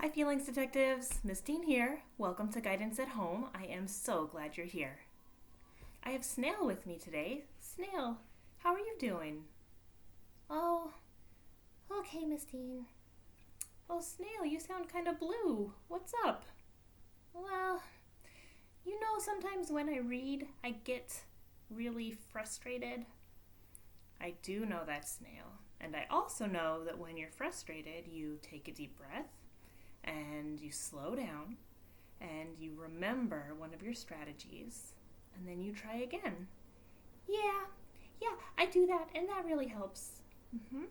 Hi, Feelings Detectives. Miss Dean here. Welcome to Guidance at Home. I am so glad you're here. I have Snail with me today. Snail, how are you doing? Oh, okay, Miss Dean. Oh, Snail, you sound kind of blue. What's up? Well, sometimes when I read, I get really frustrated. I do know that, Snail. And I also know that when you're frustrated, you take a deep breath and you slow down and you remember one of your strategies and then you try again. Yeah, I do that, and that really helps. Mm-hmm.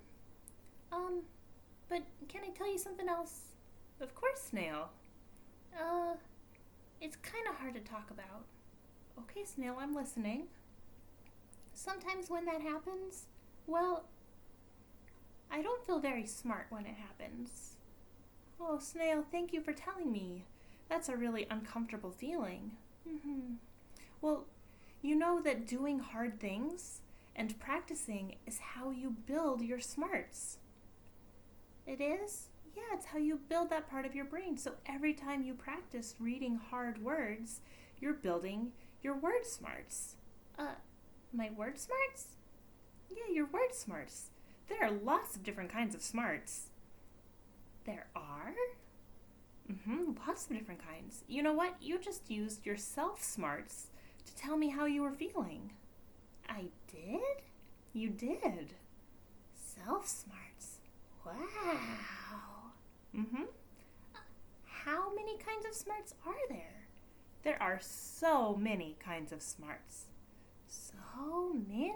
But can I tell you something else? Of course, Snail. Uh, it's kind of hard to talk about. Okay, Snail, I'm listening. Sometimes when that happens, well, I don't feel very smart when it happens. Oh, Snail, thank you for telling me. That's a really uncomfortable feeling. Mm-hmm. Well, you know that doing hard things and practicing is how you build your smarts. It is? Yeah, it's how you build that part of your brain. So every time you practice reading hard words, you're building your word smarts. My word smarts? Yeah, your word smarts. There are lots of different kinds of smarts. There are? Lots of different kinds. You know what? You just used your self smarts to tell me how you were feeling. I did? You did. Self smarts. Wow. How many kinds of smarts are there? There are so many kinds of smarts. So many?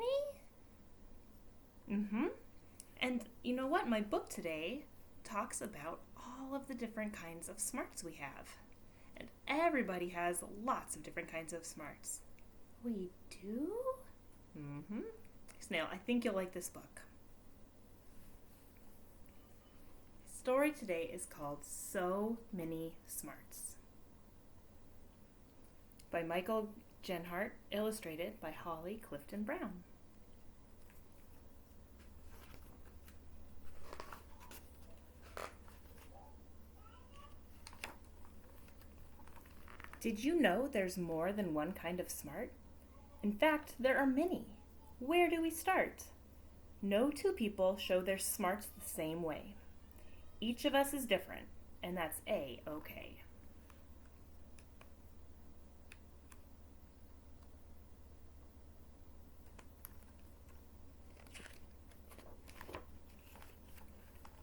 And you know what? My book today talks about all of the different kinds of smarts we have. And everybody has lots of different kinds of smarts. We do? Snail, I think you'll like this book. The story today is called So Many Smarts by Michael Genhart, illustrated by Holly Clifton Brown. Did you know there's more than one kind of smart? In fact, there are many. Where do we start? No two people show their smarts the same way. Each of us is different, and that's A-okay.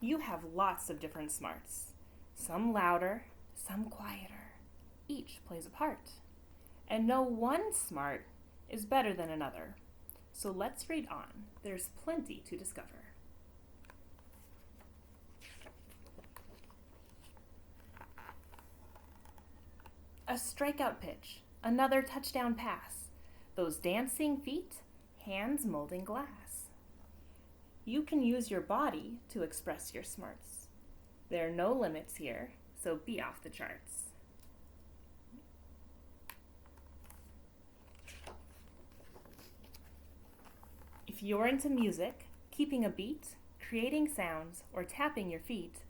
You have lots of different smarts. Some louder, some quieter. Each plays a part. And no one smart is better than another. So let's read on. There's plenty to discover. A strikeout pitch, another touchdown pass. Those dancing feet, hands molding glass. You can use your body to express your smarts. There are no limits here, so be off the charts. If you're into music, keeping a beat, creating sounds, or tapping your feet,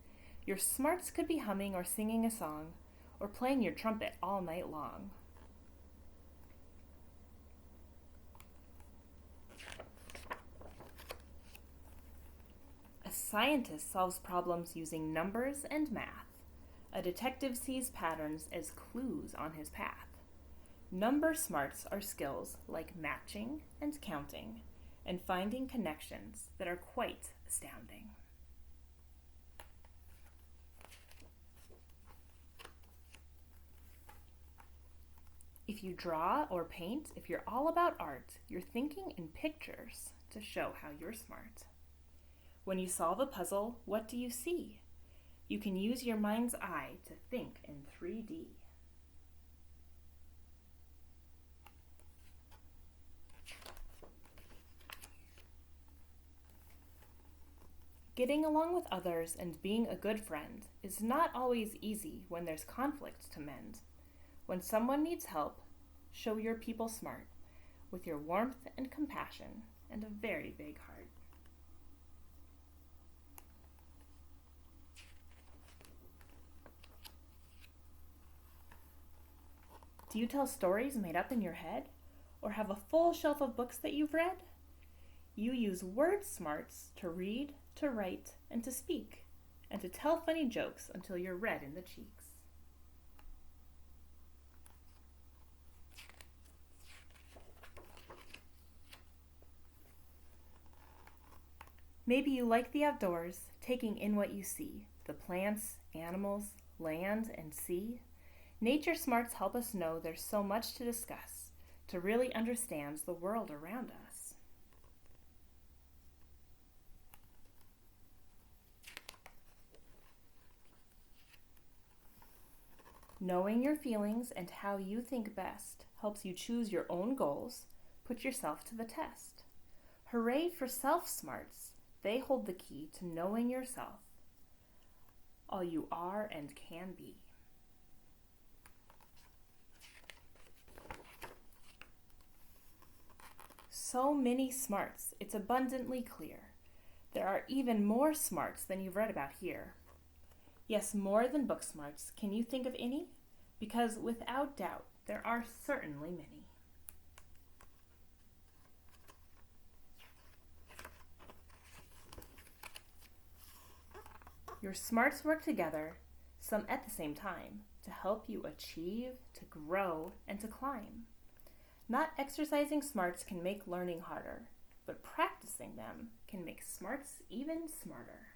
your smarts could be humming or singing a song, or playing your trumpet all night long. A scientist solves problems using numbers and math. A detective sees patterns as clues on his path. Number smarts are skills like matching and counting, and finding connections that are quite astounding. If you draw or paint, if you're all about art, you're thinking in pictures to show how you're smart. When you solve a puzzle, what do you see? You can use your mind's eye to think in 3D. Getting along with others and being a good friend is not always easy when there's conflict to mend. When someone needs help, show your people smart with your warmth and compassion and a very big heart. Do you tell stories made up in your head? Or have a full shelf of books that you've read? You use word smarts to read, to write, and to speak, and to tell funny jokes until you're red in the cheeks. Maybe you like the outdoors, taking in what you see, the plants, animals, land, and sea. Nature smarts help us know there's so much to discuss, to really understand the world around us. Knowing your feelings and how you think best helps you choose your own goals, put yourself to the test. Hooray for self-smarts! They hold the key to knowing yourself, all you are and can be. So many smarts, it's abundantly clear. There are even more smarts than you've read about here. Yes, more than book smarts. Can you think of any? Because without doubt, there are certainly many. Your smarts work together, some at the same time, to help you achieve, to grow, and to climb. Not exercising smarts can make learning harder, but practicing them can make smarts even smarter.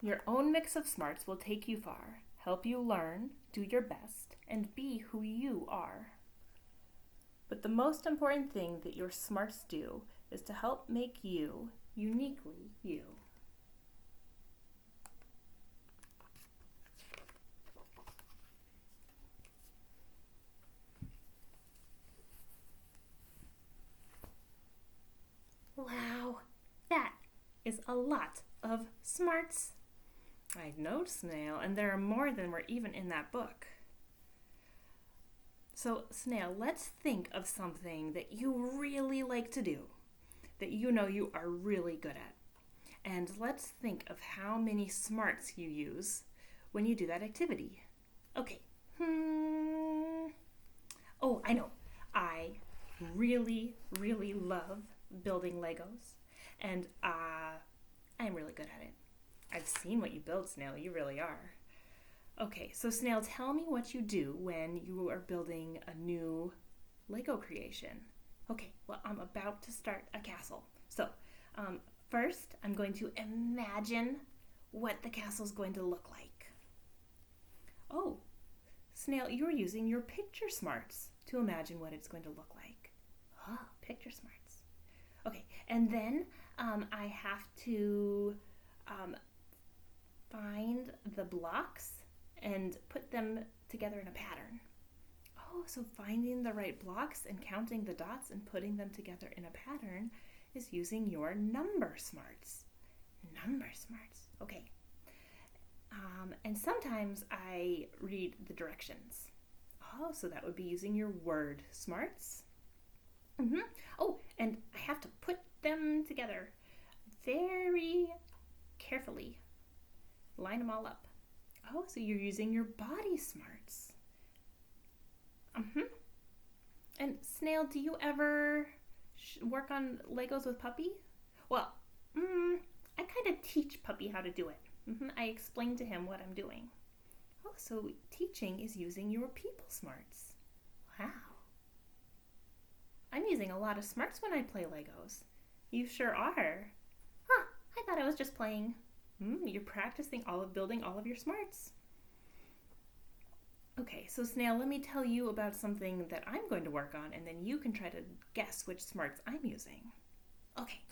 Your own mix of smarts will take you far, help you learn, do your best, and be who you are. But the most important thing that your smarts do is to help make you uniquely you. Wow, that is a lot of smarts. I know, Snail, and there are more than were even in that book. So, Snail, let's think of something that you really like to do, that you know you are really good at. And let's think of how many smarts you use when you do that activity. Okay. Oh, I know. I really, really love building Legos, and I'm really good at it. I've seen what you build, Snail. You really are. Okay, so Snail, tell me what you do when you are building a new Lego creation. Okay, well, I'm about to start a castle. So, first, I'm going to imagine what the castle's going to look like. Oh, Snail, you're using your picture smarts to imagine what it's going to look like. Oh, picture smarts. Okay, and then I have to find the blocks and put them together in a pattern. Oh, so finding the right blocks and counting the dots and putting them together in a pattern is using your number smarts. Number smarts. Okay. And sometimes I read the directions. Oh, so that would be using your word smarts. Oh, and I have to put them together very carefully. Line them all up. Oh, so you're using your body smarts. And Snail, do you ever work on Legos with Puppy? Well, I kind of teach Puppy how to do it. I explain to him what I'm doing. Oh, so teaching is using your people smarts. Wow. I'm using a lot of smarts when I play Legos. You sure are. Huh, I thought I was just playing. You're practicing building all of your smarts. Okay, so Snail, let me tell you about something that I'm going to work on, and then you can try to guess which smarts I'm using. Okay,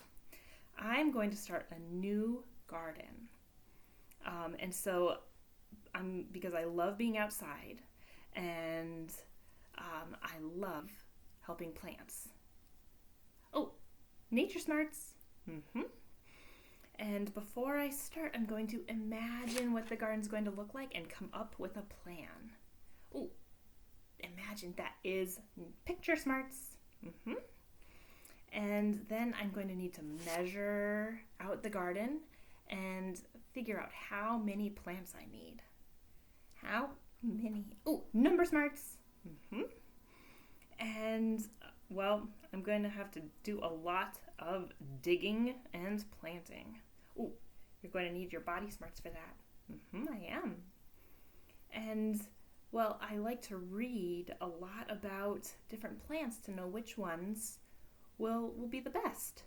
I'm going to start a new garden. And so because I love being outside, and I love helping plants. Oh, nature smarts. And before I start, I'm going to imagine what the garden's going to look like and come up with a plan. Oh, imagine that is picture smarts. And then I'm going to need to measure out the garden and figure out how many plants I need. How many? Oh, number smarts. And, well, I'm going to have to do a lot of digging and planting. Oh, you're going to need your body smarts for that. I am. And, well, I like to read a lot about different plants to know which ones will be the best.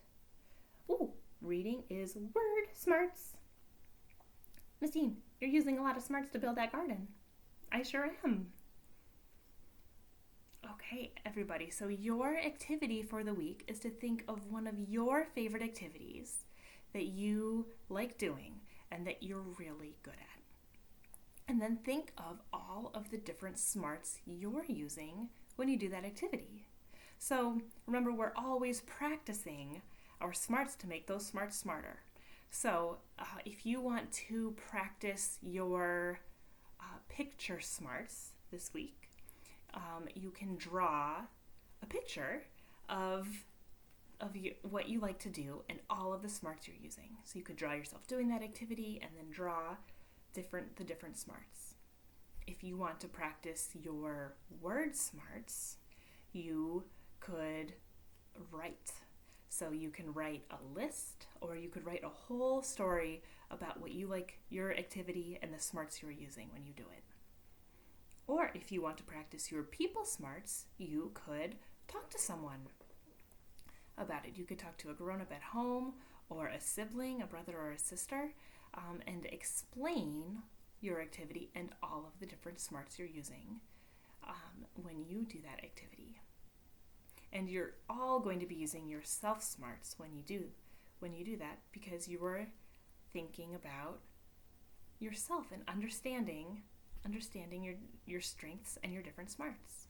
Oh, reading is word smarts. Miss Dean, you're using a lot of smarts to build that garden. I sure am. Okay, everybody, so your activity for the week is to think of one of your favorite activities that you like doing and that you're really good at. And then think of all of the different smarts you're using when you do that activity. So remember, we're always practicing our smarts to make those smarts smarter. So if you want to practice your picture smarts this week, you can draw a picture of what you like to do and all of the smarts you're using. So you could draw yourself doing that activity and then draw the different smarts. If you want to practice your word smarts, you could write. So you can write a list, or you could write a whole story about what you like, your activity, and the smarts you're using when you do it. Or if you want to practice your people smarts, you could talk to someone about it. You could talk to a grown-up at home, or a sibling, a brother or a sister, and explain your activity and all of the different smarts you're using when you do that activity. And you're all going to be using your self smarts when you do that, because you were thinking about yourself and understanding your strengths and your different smarts.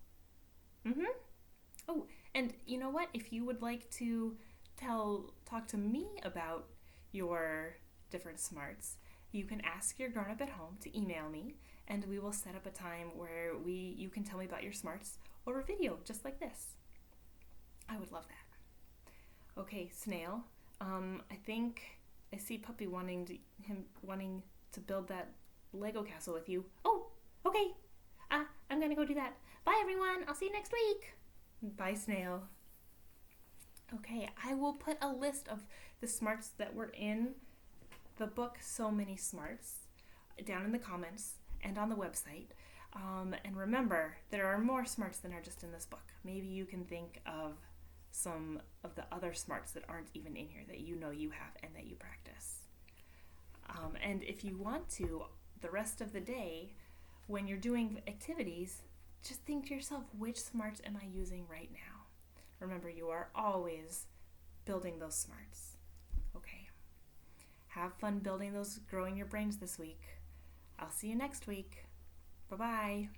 Oh, and you know what? If you would like to talk to me about your different smarts, you can ask your grown-up at home to email me, and we will set up a time where you can tell me about your smarts over video, just like this. I would love that. Okay, Snail. I think I see Puppy wanting to build that Lego castle with you. Oh, okay. I'm gonna go do that. Bye, everyone. I'll see you next week. Bye, Snail. Okay, I will put a list of the smarts that were in the book So Many Smarts down in the comments and on the website. And remember, there are more smarts than are just in this book. Maybe you can think of some of the other smarts that aren't even in here that you know you have and that you practice. And if you want to, the rest of the day, when you're doing activities, just think to yourself, which smarts am I using right now? Remember, you are always building those smarts. Okay. Have fun building those, growing your brains this week. I'll see you next week. Bye-bye.